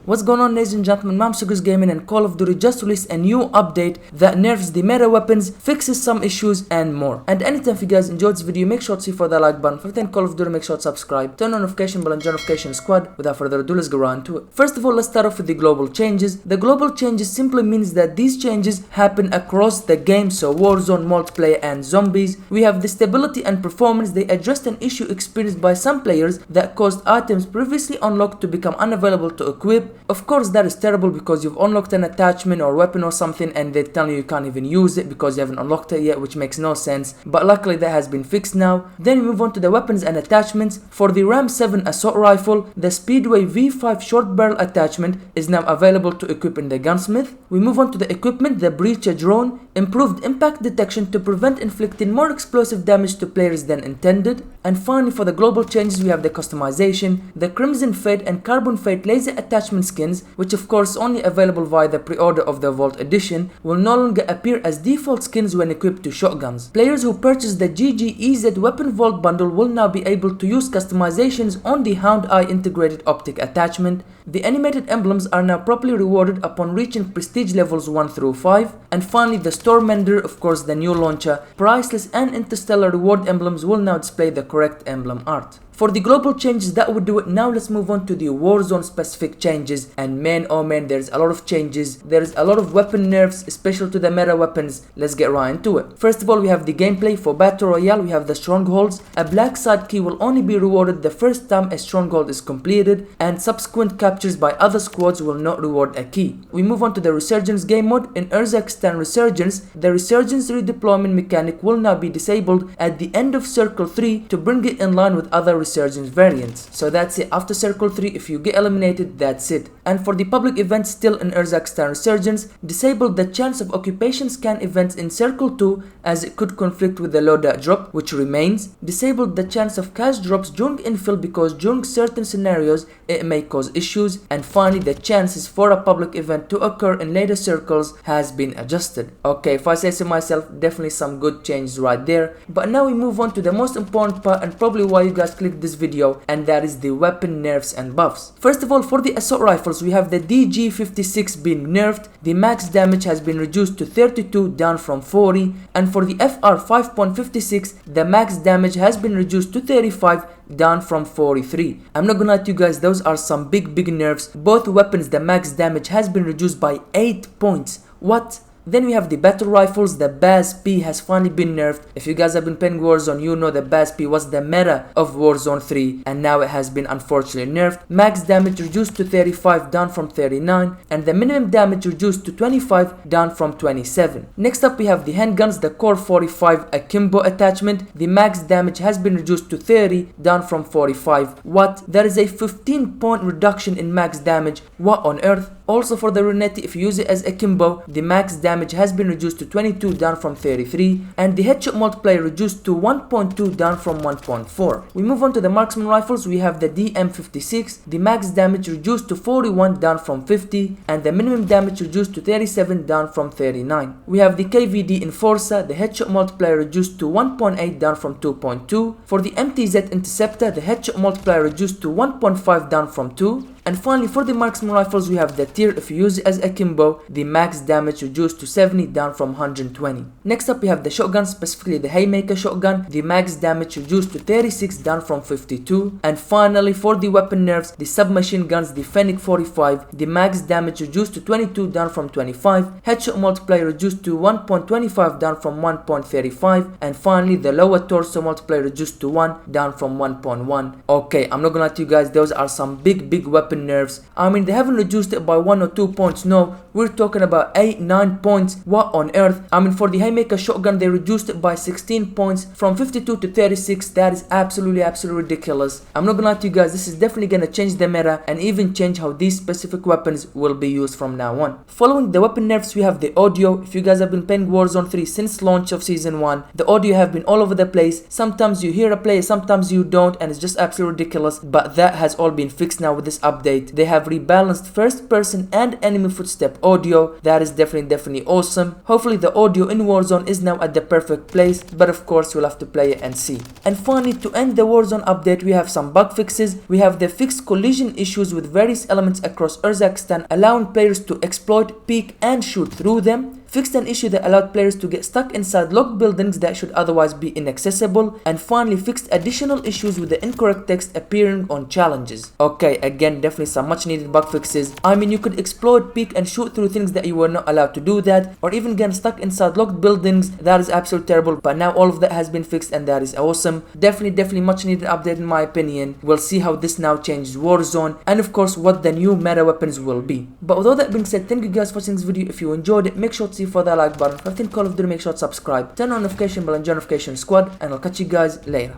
What's going on, ladies and gentlemen? Massive COD Gaming, and Call of Duty just released a new update that nerfs the meta weapons, fixes some issues and more. And anytime if you guys enjoyed this video, make sure to see for the like button. For the Call of Duty, make sure to subscribe, turn on notification bell and join notification squad. Without further ado, let's go right into it. First of all, let's start off with the global changes. The global changes simply means that these changes happen across the game, so Warzone, multiplayer and zombies. We have the stability and performance. They addressed an issue experienced by some players that caused items previously unlocked to become unavailable to equip. Of course, that is terrible because you've unlocked an attachment or weapon or something and they tell you can't even use it because you haven't unlocked it yet, which makes no sense. But luckily that has been fixed now. Then we move on to the weapons and attachments. For the Ram 7 assault rifle, the Speedway V5 short barrel attachment is now available to equip in the gunsmith. We move on to the equipment, the Breacher drone, improved impact detection to prevent inflicting more explosive damage to players than intended. And finally, for the global changes, we have the customization, the Crimson Fade and Carbon Fade laser attachment skins, which of course only available via the pre-order of the Vault Edition, will no longer appear as default skins when equipped to shotguns. Players who purchase the GGEZ Weapon Vault bundle will now be able to use customizations on the Hound Eye integrated optic attachment. The animated emblems are now properly rewarded upon reaching prestige levels 1 through 5. And finally, the Stormender, of course the new launcher, Priceless and Interstellar reward emblems will now display the correct emblem art. For the global changes, that would do it. Now let's move on to the Warzone specific changes. And man, oh man, there's a lot of changes. There's a lot of weapon nerfs, especially to the meta weapons. Let's get right into it. First of all, we have the gameplay. For Battle Royale, we have the strongholds. A black side key will only be rewarded the first time a stronghold is completed, and subsequent captures by other squads will not reward a key. We move on to the Resurgence game mode. In Urzakstan Resurgence, the Resurgence redeployment mechanic will now be disabled at the end of Circle 3 to bring it in line with other Resurgence variants. So that's it. After Circle 3, if you get eliminated, that's it. And for the public events still in Urzakstan Resurgence, disable the chance of occupation scan events in Circle 2 as it could conflict with the loadout drop, which remains. Disable the chance of cash drops during infill because during certain scenarios it may cause issues. And finally, the chances for a public event to occur in later circles has been adjusted. Okay, if I say so myself, definitely some good changes right there. But now we move on to the most important part and probably why you guys clicked this video, and that is the weapon nerfs and buffs. First of all, for the assault rifles, we have the DG56 being nerfed. The max damage has been reduced to 32 down from 40, and for the FR 5.56 the max damage has been reduced to 35 down from 43. I'm not gonna lie to you guys, those are some big nerfs. Both weapons, the max damage has been reduced by 8 points. What? Then we have the battle rifles. The BAS-P has finally been nerfed. If you guys have been playing Warzone, you know the BAS-P was the meta of Warzone 3 and now it has been unfortunately nerfed. Max damage reduced to 35 down from 39, and the minimum damage reduced to 25 down from 27. Next up we have the handguns, the Core 45 Akimbo attachment. The max damage has been reduced to 30 down from 45. What? There is a 15 point reduction in max damage. What on earth? Also for the Renetti, if you use it as Akimbo, the max damage has been reduced to 22 down from 33, and the headshot multiplier reduced to 1.2 down from 1.4. We move on to the marksman rifles. We have the DM56, the max damage reduced to 41 down from 50, and the minimum damage reduced to 37 down from 39. We have the KVD Enforcer, the headshot multiplier reduced to 1.8 down from 2.2. For the MTZ Interceptor, the headshot multiplier reduced to 1.5 down from 2. And finally, for the marksman rifles, we have the tier. If you use it as Akimbo, the max damage reduced to 70 down from 120. Next up we have the shotgun, specifically the Haymaker shotgun. The max damage reduced to 36 down from 52. And finally, for the weapon nerfs, the submachine guns, the Fennec 45, the max damage reduced to 22 down from 25. Headshot multiplier reduced to 1.25 down from 1.35. And finally, the lower torso multiplier reduced to 1 down from 1.1. Okay, I'm not gonna lie to you guys, those are some big weapon nerfs. I mean, they haven't reduced it by 1 or 2 points, no, we're talking about 8-9 points. What on earth? I mean, for the Haymaker shotgun they reduced it by 16 points from 52 to 36. That is absolutely ridiculous. I'm not gonna lie to you guys, this is definitely gonna change the meta and even change how these specific weapons will be used from now on. Following the weapon nerfs, we have the audio. If you guys have been playing Warzone 3 since launch of season 1, the audio have been all over the place. Sometimes you hear a player, sometimes you don't, and it's just absolutely ridiculous. But that has all been fixed now with this update. update. They have rebalanced first person and enemy footstep audio. That is definitely awesome. Hopefully the audio in Warzone is now at the perfect place, but of course we'll have to play it and see. And finally, to end the Warzone update, we have some bug fixes. We have the fixed collision issues with various elements across Urzakstan, allowing players to exploit, peek and shoot through them. Fixed an issue that allowed players to get stuck inside locked buildings that should otherwise be inaccessible. And finally fixed additional issues with the incorrect text appearing on challenges. Okay, again definitely some much needed bug fixes. I mean, you could exploit, peek and shoot through things that you were not allowed to do that, or even get stuck inside locked buildings. That is absolutely terrible, but now all of that has been fixed and that is awesome. Definitely much needed update in my opinion. We'll see how this now changes Warzone and of course what the new meta weapons will be. But with all that being said, thank you guys for watching this video. If you enjoyed it, make sure to for that like button. If you think Call of Duty, make sure to subscribe, turn on notification bell and join notification squad, and I'll catch you guys later.